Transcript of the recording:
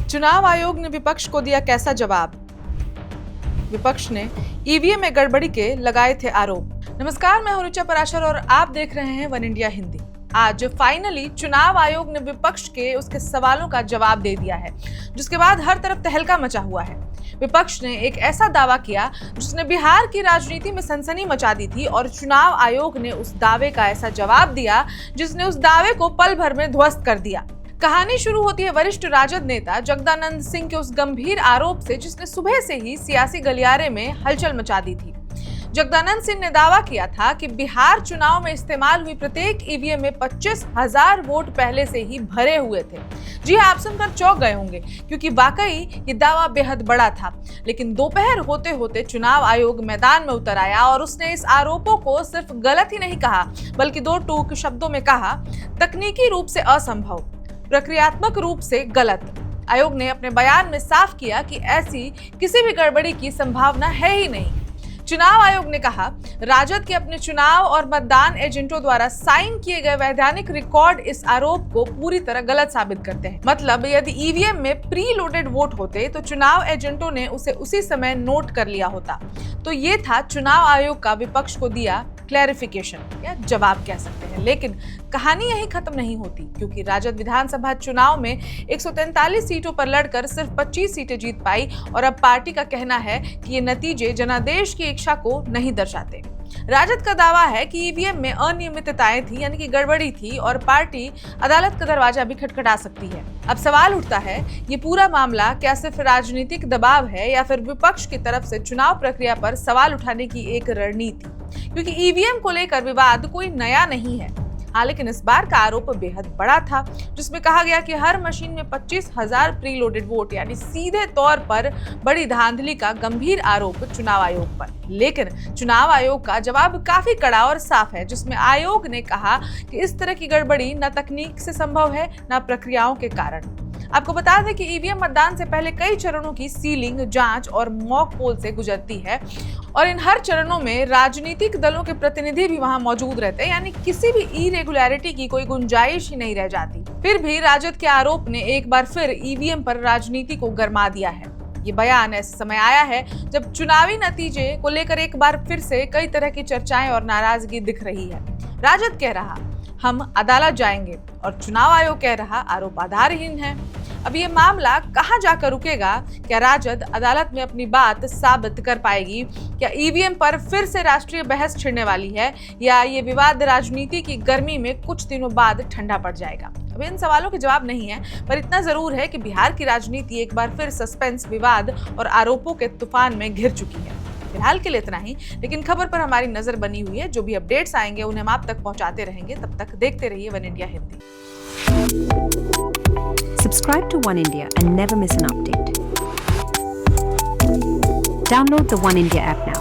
चुनाव आयोग ने विपक्ष को दिया कैसा जवाब? विपक्ष ने ईवीएम में गड़बड़ी के लगाए थे आरोप। नमस्कार, मैं हूं ऋचा पराशर और आप देख रहे हैं वन इंडिया हिंदी। आज फाइनली चुनाव आयोग ने विपक्ष के उसके सवालों का जवाब दे दिया है, जिसके बाद हर तरफ तहलका मचा हुआ है। विपक्ष ने एक ऐसा दावा किया जिसने बिहार की राजनीति में सनसनी मचा दी थी और चुनाव आयोग ने उस दावे का ऐसा जवाब दिया जिसने उस दावे को पल भर में ध्वस्त कर दिया। कहानी शुरू होती है वरिष्ठ राजद नेता जगदानंद सिंह के उस गंभीर आरोप से जिसने सुबह से ही सियासी गलियारे में हलचल मचा दी थी। जगदानंद सिंह ने दावा किया था कि बिहार चुनाव में इस्तेमाल हुई प्रत्येक ईवीएम में 25,000 वोट पहले से ही भरे हुए थे। जी हाँ, आप सुनकर चौंक गए होंगे, क्योंकि वाकई ये दावा बेहद बड़ा था। लेकिन दोपहर होते होते चुनाव आयोग मैदान में उतर आया और उसने इस आरोपों को सिर्फ गलत ही नहीं कहा, बल्कि दो टूक शब्दों में कहा, तकनीकी रूप से असंभव, प्रक्रियात्मक रूप से गलत। आयोग ने अपने बयान में साफ किया कि ऐसी किसी भी गड़बड़ी की संभावना है ही नहीं। चुनाव आयोग ने कहा, राजद के अपने चुनाव और मतदान एजेंटों द्वारा साइन किए गए वैधानिक रिकॉर्ड इस आरोप को पूरी तरह गलत साबित करते हैं। मतलब यदि ईवीएम में प्री लोडेड वोट होते तो चुनाव एजेंटों ने उसे उसी समय नोट कर लिया होता। तो ये था चुनाव आयोग का विपक्ष को दिया क्लैरिफिकेशन या जवाब कह सकते हैं। लेकिन कहानी यही खत्म नहीं होती, क्योंकि राजद विधानसभा चुनाव में 143 सीटों पर लड़कर सिर्फ 25 सीटें जीत पाई और अब पार्टी का कहना है कि ये नतीजे जनादेश की इच्छा को नहीं दर्शाते। राजद का दावा है कि ईवीएम में अनियमितताएं थी, यानी कि गड़बड़ी थी, और पार्टी अदालत का दरवाजा भी खटखटा सकती है। अब सवाल उठता है, ये पूरा मामला क्या सिर्फ राजनीतिक दबाव है या फिर विपक्ष की तरफ से चुनाव प्रक्रिया पर सवाल उठाने की एक रणनीति? क्योंकि ईवीएम को लेकर विवाद कोई नया नहीं है। हाँ, लेकिन इस बार का आरोप बेहद बड़ा था, जिसमें कहा गया कि हर मशीन में 25,000 प्री लोडेड वोट, यानी सीधे तौर पर बड़ी धांधली का गंभीर आरोप चुनाव आयोग पर। लेकिन चुनाव आयोग का जवाब काफी कड़ा और साफ है, जिसमें आयोग ने कहा कि इस तरह की गड़बड़ी न तकनीक से संभव है न प्रक्रियाओं के कारण। आपको बता दें कि ईवीएम मतदान से पहले कई चरणों की सीलिंग, जांच और मॉक पोल से गुजरती है और इन हर चरणों में राजनीतिक दलों के प्रतिनिधि भी वहां मौजूद रहते हैं, यानी किसी भी इरेगुलरिटी की कोई गुंजाइश ही नहीं रह जाती। फिर भी राजद के आरोप ने एक बार फिर ईवीएम पर राजनीति को गरमा दिया है। ये बयान ऐसे समय आया है जब चुनावी नतीजे को लेकर एक बार फिर से कई तरह की चर्चाएं और नाराजगी दिख रही है। राजद कह रहा, हम अदालत जाएंगे, और चुनाव आयोग कह रहा, आरोप आधारहीन है। अब ये मामला कहां जाकर रुकेगा? क्या राजद अदालत में अपनी बात साबित कर पाएगी? क्या ईवीएम पर फिर से राष्ट्रीय बहस छिड़ने वाली है, या ये विवाद राजनीति की गर्मी में कुछ दिनों बाद ठंडा पड़ जाएगा? अब इन सवालों के जवाब नहीं है, पर इतना जरूर है कि बिहार की राजनीति एक बार फिर सस्पेंस, विवाद और आरोपों के तूफान में घिर चुकी है। फिलहाल के लिए इतना ही, लेकिन खबर पर हमारी नजर बनी हुई है। जो भी अपडेट्स आएंगे उन्हें हम आप तक पहुंचाते रहेंगे। तब तक देखते रहिए one India Hindi. Subscribe to One India and never miss an update. Download the One India app now.